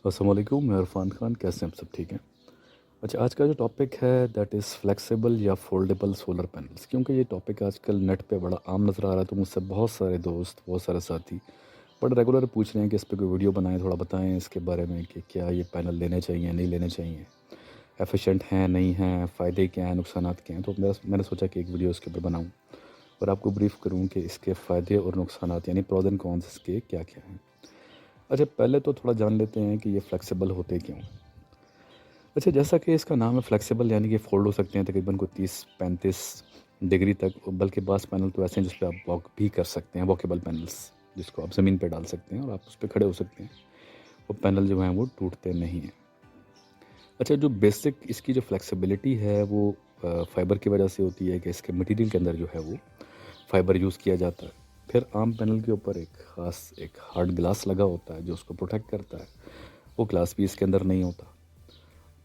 السلام علیکم، میں عرفان خان، کیسے ہیں آپ؟ سب ٹھیک ہیں؟ اچھا، آج کا جو ٹاپک ہے دیٹ از فلیکسیبل یا فولڈیبل سولر پینلس، کیونکہ یہ ٹاپک آج کل نیٹ پہ بڑا عام نظر آ رہا ہے، تو مجھ سے بہت سارے دوست، بہت سارے ساتھی بڑا ریگولر پوچھ رہے ہیں کہ اس پہ کوئی ویڈیو بنائیں، تھوڑا بتائیں اس کے بارے میں کہ کیا یہ پینل لینے چاہیے نہیں لینے چاہیے، ایفیشینٹ ہیں نہیں ہیں، فائدے کیا ہیں، نقصانات کیا ہیں۔ تو میں نے سوچا کہ ایک ویڈیو اس کے اوپر بناؤں اور آپ کو بریف کروں کہ اس کے فائدے اور نقصانات یعنی پروز اینڈ کونس اس کے کیا کیا ہیں۔ اچھا، پہلے تو تھوڑا جان لیتے ہیں کہ یہ فلیکسیبل ہوتے کیوں ہیں۔ اچھا، جیسا کہ اس کا نام ہے فلیکسیبل، یعنی کہ فولڈ ہو سکتے ہیں تقریباً کوئی 30-35 ڈگری تک، بلکہ بعض پینل تو ایسے ہیں جس پہ آپ واک بھی کر سکتے ہیں، واکیبل پینلس، جس کو آپ زمین پہ ڈال سکتے ہیں اور آپ اس پہ کھڑے ہو سکتے ہیں۔ وہ پینل جو ہیں وہ ٹوٹتے نہیں ہیں۔ اچھا، جو بیسک اس کی جو فلیکسیبلٹی ہے وہ فائبر کی وجہ سے ہوتی ہے کہ اس کے مٹیریل کے اندر جو ہے وہ فائبر یوز کیا جاتا ہے۔ پھر عام پینل کے اوپر ایک خاص ایک ہارڈ گلاس لگا ہوتا ہے جو اس کو پروٹیکٹ کرتا ہے، وہ گلاس بھی اس کے اندر نہیں ہوتا۔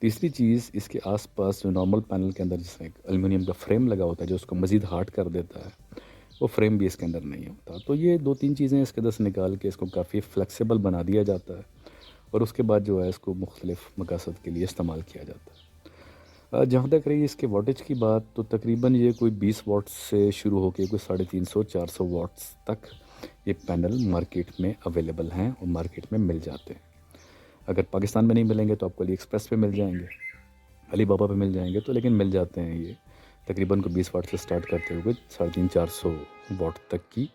تیسری چیز، اس کے آس پاس جو نارمل پینل کے اندر جس میں ایک ایلومینیم کا فریم لگا ہوتا ہے جو اس کو مزید ہارڈ کر دیتا ہے، وہ فریم بھی اس کے اندر نہیں ہوتا۔ تو یہ 2-3 چیزیں اس کے اندر سے نکال کے اس کو کافی فلیکسیبل بنا دیا جاتا ہے، اور اس کے بعد جو ہے اس کو مختلف مقاصد کے لیے استعمال کیا جاتا ہے۔ جہاں تک رہی اس کے واٹیج کی بات، تو تقریباً یہ کوئی 20 واٹس سے شروع ہو کے کوئی 350-400 واٹس تک یہ پینل مارکیٹ میں اویلیبل ہیں اور مارکیٹ میں مل جاتے ہیں۔ اگر پاکستان میں نہیں ملیں گے تو آپ کو علی ایکسپریس پہ مل جائیں گے، علی بابا پہ مل جائیں گے، تو لیکن مل جاتے ہیں یہ تقریباً کو 20 واٹ سے سٹارٹ کرتے ہوئے 350-400 واٹ تک کی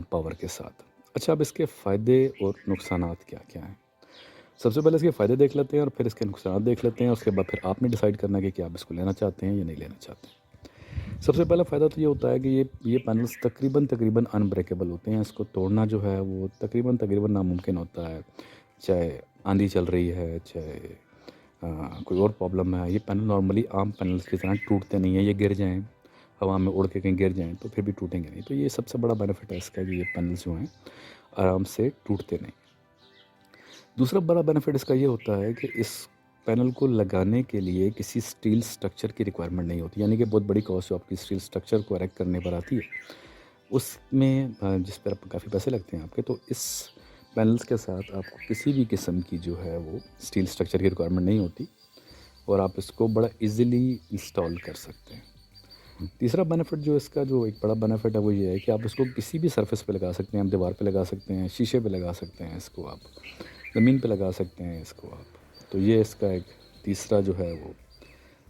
پاور کے ساتھ۔ اچھا، اب اس کے فائدے اور نقصانات کیا کیا ہیں؟ سب سے پہلے اس کے فائدے دیکھ لیتے ہیں اور پھر اس کے نقصانات دیکھ لیتے ہیں، اس کے بعد پھر آپ نے ڈیسائیڈ کرنا ہے کہ آپ اس کو لینا چاہتے ہیں یا نہیں لینا چاہتے ہیں۔ سب سے پہلا فائدہ تو یہ ہوتا ہے کہ یہ پینلز تقریباً انبریکیبل ہوتے ہیں، اس کو توڑنا جو ہے وہ تقریباً ناممکن ہوتا ہے، چاہے آندھی چل رہی ہے، چاہے کوئی اور پرابلم ہے۔ یہ پینل نارملی عام پینلز کی طرح ٹوٹتے نہیں ہیں، یہ گر جائیں ہوا میں اڑ کے کہیں گر جائیں تو پھر بھی ٹوٹیں گے نہیں۔ تو یہ سب سے بڑا بینیفٹ ہے اس کا کہ یہ پینلز جو ہیں آرام سے ٹوٹتے نہیں۔ دوسرا بڑا بینیفٹ اس کا یہ ہوتا ہے کہ اس پینل کو لگانے کے لیے کسی سٹیل سٹرکچر کی ریکوائرمنٹ نہیں ہوتی، یعنی کہ بہت بڑی کاسٹ جو آپ کی سٹیل سٹرکچر کو اریکٹ کرنے پر آتی ہے، اس میں جس پر آپ کافی پیسے لگتے ہیں آپ کے، تو اس پینلز کے ساتھ آپ کو کسی بھی قسم کی جو ہے وہ سٹیل سٹرکچر کی ریکوائرمنٹ نہیں ہوتی اور آپ اس کو بڑا ایزیلی انسٹال کر سکتے ہیں۔ تیسرا بینیفٹ جو اس کا جو ایک بڑا بینیفٹ ہے وہ یہ ہے کہ آپ اس کو کسی بھی سرفیس پہ لگا سکتے ہیں، آپ دیوار پہ لگا سکتے ہیں، شیشے پہ لگا سکتے ہیں، اس کو آپ زمین پہ لگا سکتے ہیں اس کو آپ۔ تو یہ اس کا ایک تیسرا جو ہے وہ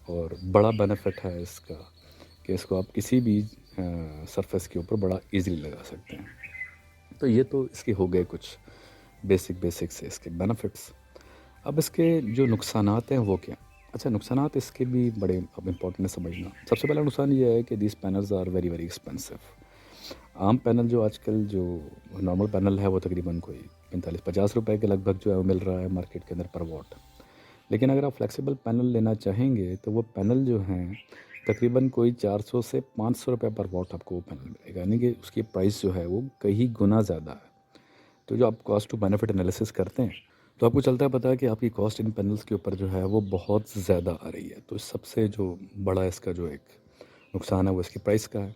اور بڑا بینیفٹ ہے اس کا کہ اس کو آپ کسی بھی سرفیس کے اوپر بڑا ایزیلی لگا سکتے ہیں۔ تو یہ تو اس کے ہو گئے کچھ بیسک سے اس کے بینیفٹس۔ اب اس کے جو نقصانات ہیں وہ کیا؟ اچھا، نقصانات اس کے بھی بڑے اب امپورٹنٹ سمجھنا۔ سب سے پہلا نقصان یہ ہے کہ these panels are very very expensive. عام پینل جو آج کل جو نارمل پینل ہے وہ تقریباً کوئی 45-50 روپے کے لگ بھگ جو ہے وہ مل رہا ہے مارکیٹ کے اندر پر واٹ۔ لیکن اگر آپ فلیکسیبل پینل لینا چاہیں گے تو وہ پینل جو ہیں تقریباً کوئی 400 سے 500 روپے پر واٹ آپ کو وہ پینل ملے گا، یعنی کہ اس کی پرائس جو ہے وہ کئی گنا زیادہ ہے۔ تو جو آپ کاسٹ ٹو بینیفٹ انالیسس کرتے ہیں تو آپ کو چلتا ہے پتہ ہے کہ آپ کی کاسٹ ان پینلز کے اوپر جو ہے وہ بہت زیادہ آ رہی ہے۔ تو سب سے جو بڑا اس کا جو ایک نقصان ہے وہ اس کی پرائس کا ہے۔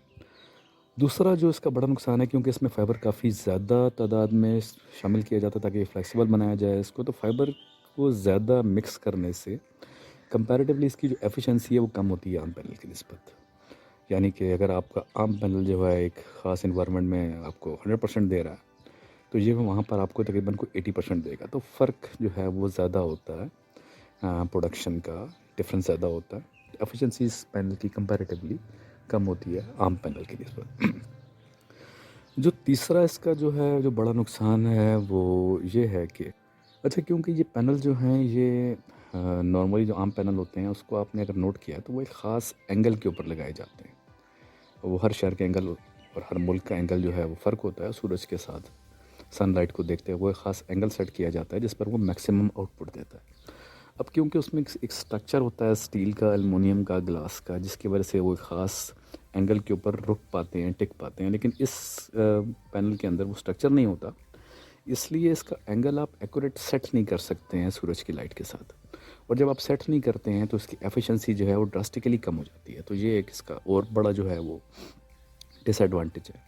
دوسرا جو اس کا بڑا نقصان ہے، کیونکہ اس میں فائبر کافی زیادہ تعداد میں شامل کیا جاتا ہے تاکہ یہ فلیکسیبل بنایا جائے اس کو، تو فائبر کو زیادہ مکس کرنے سے کمپیریٹیولی اس کی جو ایفیشنسی ہے وہ کم ہوتی ہے عام پینل کی نسبت۔ یعنی کہ اگر آپ کا عام پینل جو ہے ایک خاص انوائرمنٹ میں آپ کو 100% دے رہا ہے تو یہ وہاں پر آپ کو تقریباً کوئی 80% دے گا، تو فرق جو ہے وہ زیادہ ہوتا ہے، پروڈکشن کا ڈفرینس زیادہ ہوتا ہے، ایفیشنسی اس پینل کی کمپیریٹیولی کم ہوتی ہے عام پینل کی نسبت۔ جو تیسرا اس کا جو ہے جو بڑا نقصان ہے وہ یہ ہے کہ اچھا، کیونکہ یہ پینل جو ہیں یہ نارملی جو عام پینل ہوتے ہیں اس کو آپ نے اگر نوٹ کیا تو وہ ایک خاص اینگل کے اوپر لگائے جاتے ہیں، وہ ہر شہر کے اینگل اور ہر ملک کا اینگل جو ہے وہ فرق ہوتا ہے، سورج کے ساتھ سن لائٹ کو دیکھتے ہوئے ایک خاص اینگل سیٹ کیا جاتا ہے جس پر وہ میکسیمم آؤٹ پٹ دیتا ہے۔ اب کیونکہ اس میں ایک سٹرکچر ہوتا ہے اسٹیل کا، ایلومینیم کا، گلاس کا، جس کی وجہ سے وہ ایک خاص اینگل کے اوپر رک پاتے ہیں، ٹک پاتے ہیں، لیکن اس پینل کے اندر وہ سٹرکچر نہیں ہوتا، اس لیے اس کا اینگل آپ ایکوریٹ سیٹ نہیں کر سکتے ہیں سورج کی لائٹ کے ساتھ، اور جب آپ سیٹ نہیں کرتے ہیں تو اس کی ایفیشنسی جو ہے وہ ڈراسٹیکلی کم ہو جاتی ہے۔ تو یہ ایک اس کا اور بڑا جو ہے وہ ڈس ایڈوانٹیج ہے۔